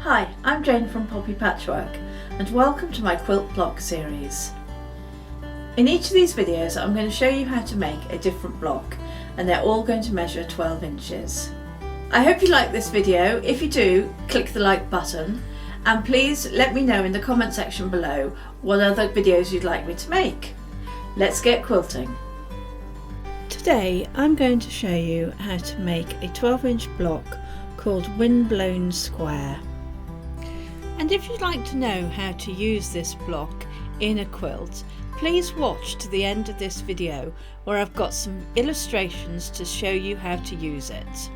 Hi, I'm Jayne from Poppy Patchwork and welcome to my quilt block series. In each of these videos I'm going to show you how to make a different block and they're all going to measure 12 inches. I hope you like this video. If you do, click the like button and please let me know in the comment section below what other videos you'd like me to make. Let's get quilting. Today I'm going to show you how to make a 12-inch block called Windblown Square. And if you'd like to know how to use this block in a quilt, please watch to the end of this video where I've got some illustrations to show you how to use it.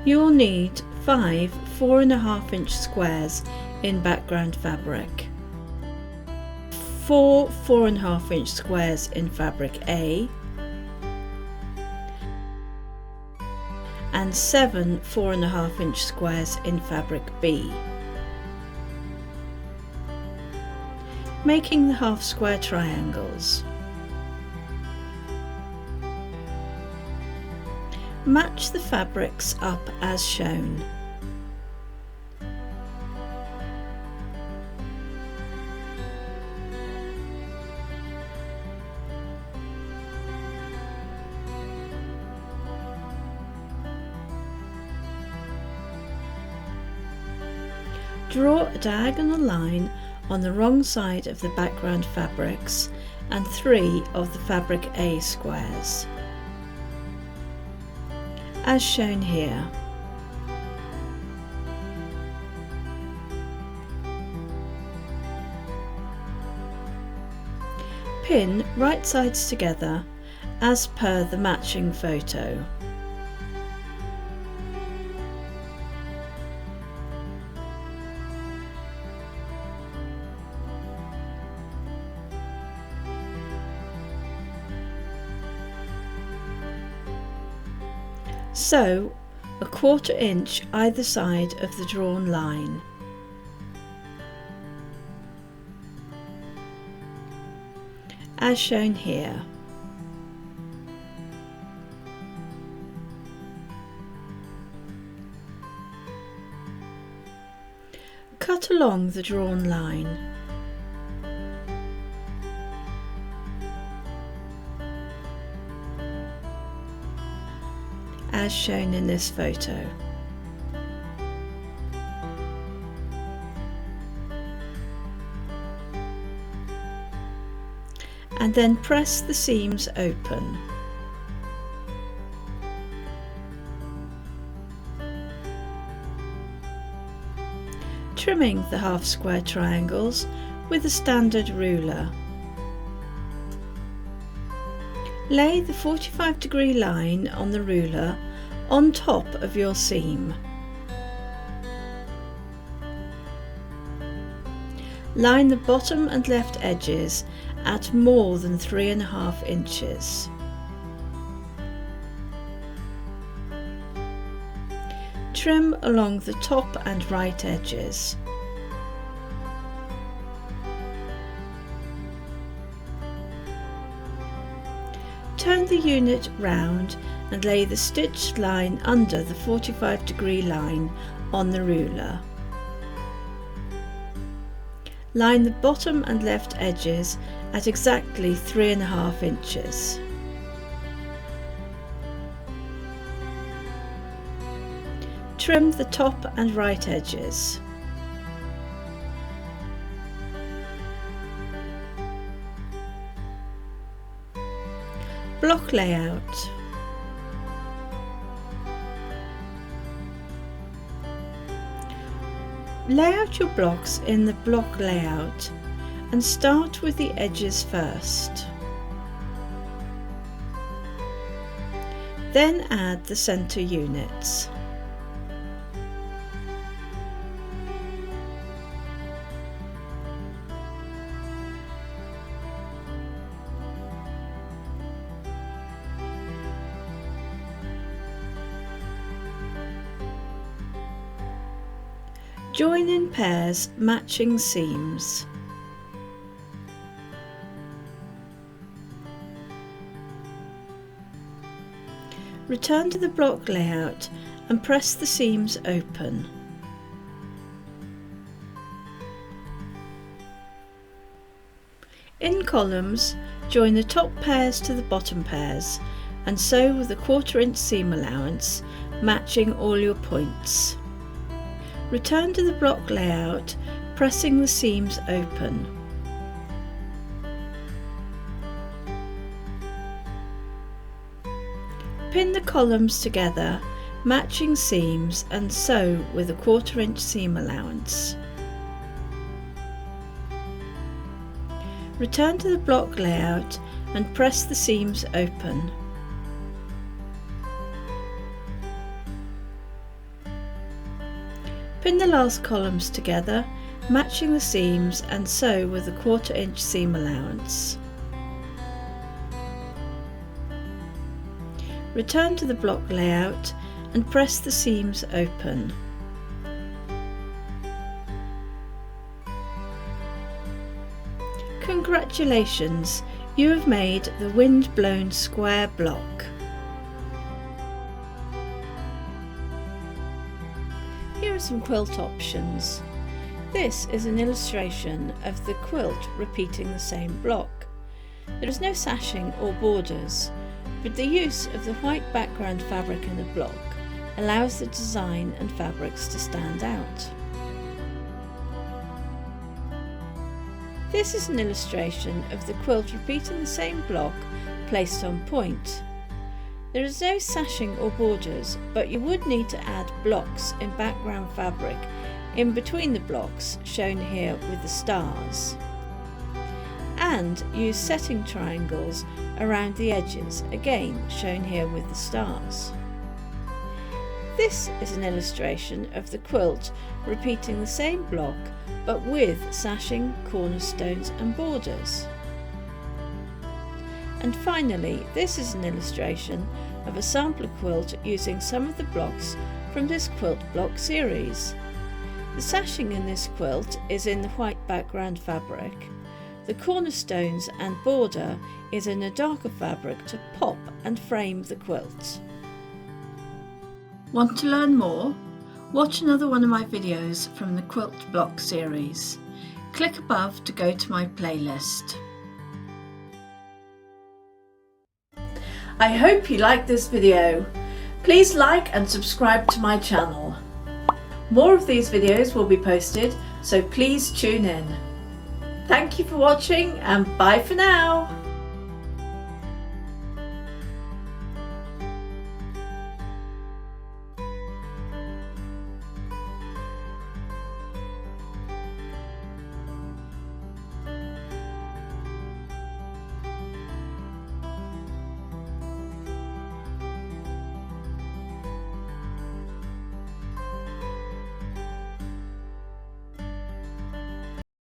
You will need 5 4.5-inch squares in background fabric, 4 4.5-inch squares in fabric A, and 7 4.5-inch squares in fabric B. Making the half square triangles. Match the fabrics up as shown. Draw a diagonal line on the wrong side of the background fabrics and 3 of the fabric A squares, as shown here. Pin right sides together as per the matching photo. Sew a 1/4 inch either side of the drawn line. As shown here. Cut along the drawn line. As shown in this photo. And then press the seams open. Trimming the half square triangles with a standard ruler. Lay the 45-degree line on the ruler on top of your seam. Line the bottom and left edges at more than 3.5 inches. Trim along the top and right edges. Turn the unit round and lay the stitched line under the 45-degree line on the ruler. Line the bottom and left edges at exactly 3.5 inches. Trim the top and right edges. Block layout. Lay out your blocks in the block layout and start with the edges first. Then add the centre units. Join in pairs matching seams. Return to the block layout and press the seams open. In columns, join the top pairs to the bottom pairs and sew with a 1/4 inch seam allowance, matching all your points. Return to the block layout, pressing the seams open. Pin the columns together, matching seams, and sew with a 1/4 inch seam allowance. Return to the block layout and press the seams open. Pin the last columns together, matching the seams, and sew with a 1/4 inch seam allowance. Return to the block layout and press the seams open. Congratulations, you have made the wind-blown square block. Here are some quilt options. This is an illustration of the quilt repeating the same block. There is no sashing or borders, but the use of the white background fabric in the block allows the design and fabrics to stand out. This is an illustration of the quilt repeating the same block placed on point. There is no sashing or borders, but you would need to add blocks in background fabric in between the blocks shown here with the stars, and use setting triangles around the edges, again shown here with the stars. This is an illustration of the quilt repeating the same block but with sashing, cornerstones and borders. And finally, this is an illustration of a sampler quilt using some of the blocks from this quilt block series. The sashing in this quilt is in the white background fabric. The cornerstones and border is in a darker fabric to pop and frame the quilt. Want to learn more? Watch another one of my videos from the Quilt Block series. Click above to go to my playlist. I hope you liked this video. Please like and subscribe to my channel. More of these videos will be posted, so please tune in. Thank you for watching and bye for now.